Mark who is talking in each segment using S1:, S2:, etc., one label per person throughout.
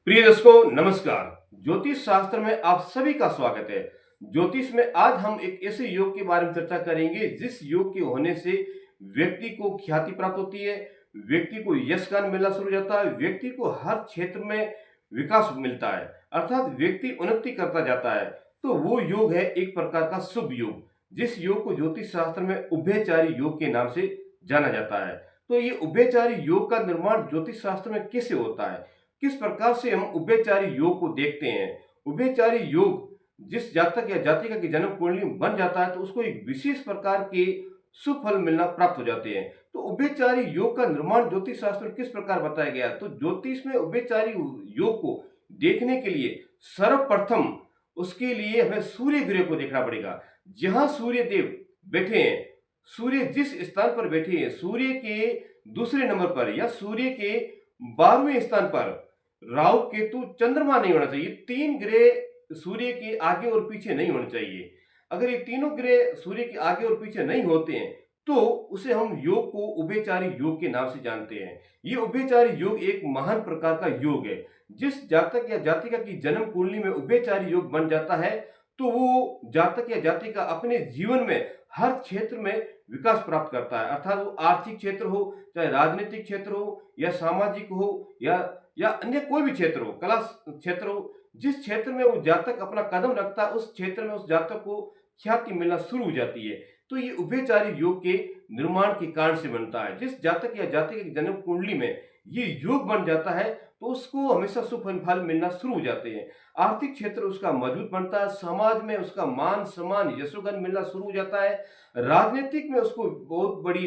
S1: प्रिय दर्शकों नमस्कार। ज्योतिष शास्त्र में आप सभी का स्वागत है। ज्योतिष में आज हम एक ऐसे योग के बारे में चर्चा करेंगे जिस योग के होने से व्यक्ति को ख्याति प्राप्त होती है, व्यक्ति को यश गान मिलना शुरू हो जाता है, व्यक्ति को हर क्षेत्र में विकास मिलता है, अर्थात व्यक्ति उन्नति करता जाता है। तो वो योग है एक प्रकार का शुभ योग, जिस योग को ज्योतिष शास्त्र में उभयचारी योग के नाम से जाना जाता है। तो ये उभयचारी योग का निर्माण ज्योतिष शास्त्र में कैसे होता है, किस प्रकार से हम उभयचारी योग को देखते हैं। उभयचारी योग जिस जातक या जातिका की जन्म कुंडली बन जाता है तो उसको एक विशेष प्रकार के शुभ फल मिलना प्राप्त हो जाते हैं। तो उभयचारी योग का निर्माण ज्योतिष शास्त्र में किस प्रकार बताया गया, तो ज्योतिष में उभयचारी योग को देखने के लिए सर्वप्रथम उसके लिए हमें सूर्य ग्रह को देखना पड़ेगा। जहां सूर्य देव बैठे हैं, सूर्य जिस स्थान पर बैठे हैं, सूर्य के दूसरे नंबर पर या सूर्य के 12वें स्थान पर राहु केतु चंद्रमा नहीं होना चाहिए। तीन ग्रह सूर्य के आगे और पीछे नहीं होने चाहिए। अगर ये तीनों ग्रह सूर्य के आगे और पीछे नहीं होते हैं तो उसे हम योग को उभयचारी योग के नाम से जानते हैं। ये उभयचारी योग एक महान प्रकार का योग है। जिस जातक या जातिका की जन्म कुंडली में उभयचारी योग बन जाता है तो वो जातक या जातिका अपने जीवन में हर क्षेत्र में विकास प्राप्त करता है, अर्थात वो आर्थिक क्षेत्र हो, चाहे राजनीतिक क्षेत्र हो या सामाजिक हो या अन्य कोई भी क्षेत्र हो, कला क्षेत्र हो, जिस क्षेत्र में वो जातक अपना कदम रखता है उस क्षेत्र में उस जातक को ख्याति मिलना शुरू हो जाती है। तो ये उभयचारी योग के निर्माण के कारण से बनता है। जिस जातक या जातिका की जन्म कुंडली में ये योग बन जाता है तो उसको हमेशा शुभ फल मिलना शुरू हो जाते हैं। आर्थिक क्षेत्र उसका मजबूत बनता है, समाज में उसका मान सम्मान यशोगन मिलना शुरू हो जाता है, राजनीतिक में उसको बहुत बड़ी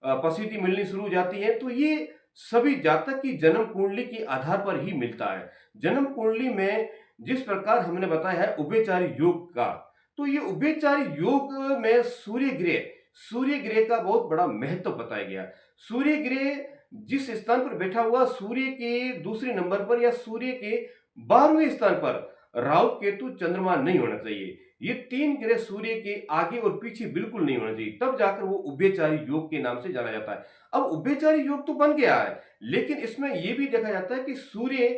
S1: प्रसिद्धि मिलनी शुरू हो जाती है। तो ये सभी जातक की जन्म कुंडली के आधार पर ही मिलता है। जन्म कुंडली में जिस प्रकार हमने बताया है उभयचारी योग का, तो ये उभयचारी योग में सूर्य ग्रह का बहुत बड़ा महत्व बताया गया। सूर्य ग्रह जिस स्थान पर बैठा हुआ, सूर्य के दूसरे नंबर पर या सूर्य के 12वें स्थान पर राहु केतु चंद्रमा नहीं होना चाहिए। ये तीन ग्रह सूर्य के आगे और पीछे बिल्कुल नहीं होना चाहिए, तब जाकर वो उभयचारी योग के नाम से जाना जाता है। अब उभयचारी योग तो बन गया है, लेकिन इसमें यह भी देखा जाता है कि सूर्य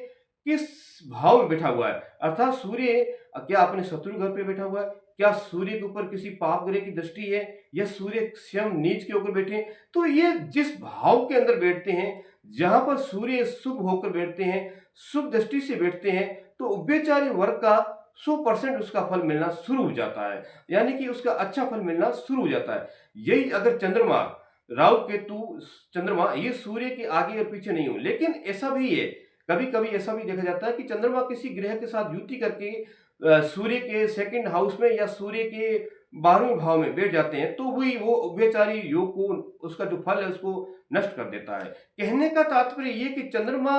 S1: किस भाव में बैठा हुआ है, अर्थात सूर्य क्या अपने शत्रु घर पे बैठा हुआ है, क्या सूर्य के ऊपर किसी पाप ग्रह की दृष्टि है, या सूर्य स्वयं नीच के होकर बैठे हैं। तो ये जिस भाव के अंदर बैठते हैं, जहां पर सूर्य शुभ होकर बैठते हैं, शुभ दृष्टि से बैठते हैं, तो उभयचारी वर्ग का 100% उसका फल मिलना शुरू हो जाता है, यानी कि उसका अच्छा फल मिलना शुरू हो जाता है। यही अगर चंद्रमा, राहु केतु चंद्रमा ये सूर्य के आगे और पीछे नहीं हो, लेकिन ऐसा भी है, कभी कभी ऐसा भी देखा जाता है कि चंद्रमा किसी ग्रह के साथ युति करके सूर्य के सेकंड हाउस में या सूर्य के 12वें भाव में बैठ जाते हैं, तो भी वो उभयचारी योग को, उसका जो फल है उसको नष्ट कर देता है। कहने का तात्पर्य ये कि चंद्रमा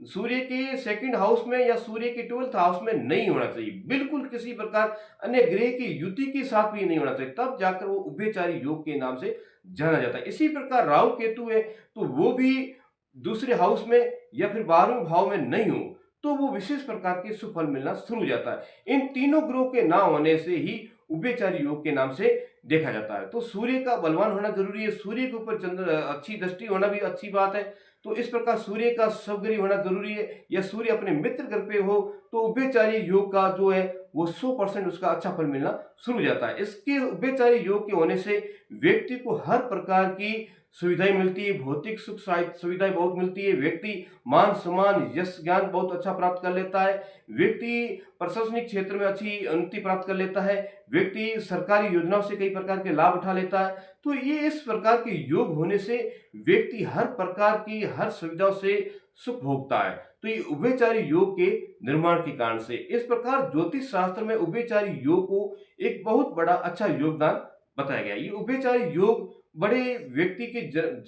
S1: सूर्य के सेकंड हाउस में या सूर्य के 12th हाउस में नहीं होना चाहिए, बिल्कुल किसी प्रकार अन्य ग्रह की युति के साथ भी नहीं होना चाहिए, तब जाकर वो उभयचारी योग के नाम से जाना जाता है। इसी प्रकार राहु केतु है तो वो भी दूसरे हाउस में या फिर 12वें भाव में नहीं हो तो वो विशेष प्रकार के सुफल मिलना शुरू हो जाता है। इन तीनों ग्रहों के ना होने से ही उभयचारी योग के नाम से देखा जाता है। तो सूर्य का बलवान होना जरूरी है, सूर्य के ऊपर चंद्र अच्छी दृष्टि होना भी अच्छी बात है। तो इस प्रकार सूर्य का शुभग्रह होना जरूरी है, या सूर्य अपने मित्र घर पे हो तो उभयचारी योग का जो है वो 100% उसका अच्छा फल मिलना शुरू हो जाता है। इसके उभयचारी योग के होने से व्यक्ति को हर प्रकार की सुविधाएं मिलती है, भौतिक सुख सुविधाएं बहुत मिलती है, व्यक्ति मान सम्मान यश ज्ञान बहुत अच्छा प्राप्त कर लेता है, व्यक्ति प्रशासनिक क्षेत्र में अच्छी उन्नति प्राप्त कर लेता है, व्यक्ति सरकारी योजनाओं से कई प्रकार के लाभ उठा लेता है। तो ये इस प्रकार के योग होने से व्यक्ति हर प्रकार की हर सुविधाओं से सुख भोगता है। तो ये उभयचारी योग के निर्माण के कारण से इस प्रकार ज्योतिष शास्त्र में उभयचारी योग को एक बहुत बड़ा अच्छा योगदान बताया गया। ये उभयचारी योग बड़े व्यक्ति की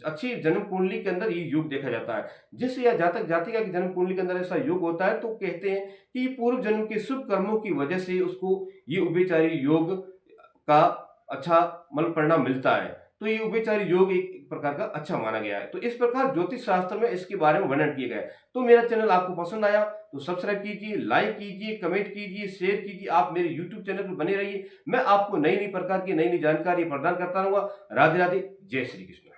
S1: अच्छी जन्म कुंडली के अंदर ये योग देखा जाता है। जिस या जातक जातिका की जन्म कुंडली के अंदर ऐसा योग होता है तो कहते हैं कि पूर्व जन्म के शुभ कर्मों की वजह से उसको ये उभयचारी योग का अच्छा परिणाम मिलता है। तो ये उभयचारी योग एक प्रकार का अच्छा माना गया है। तो इस प्रकार ज्योतिष शास्त्र में इसके बारे में वर्णन किया गया है। तो मेरा चैनल आपको पसंद आया तो सब्सक्राइब कीजिए, लाइक कीजिए, कमेंट कीजिए, शेयर कीजिए। आप मेरे यूट्यूब चैनल पर बने रहिए। मैं आपको नई नई प्रकार की नई नई जानकारी प्रदान करता रहूंगा। राधे राधे, जय श्री कृष्ण।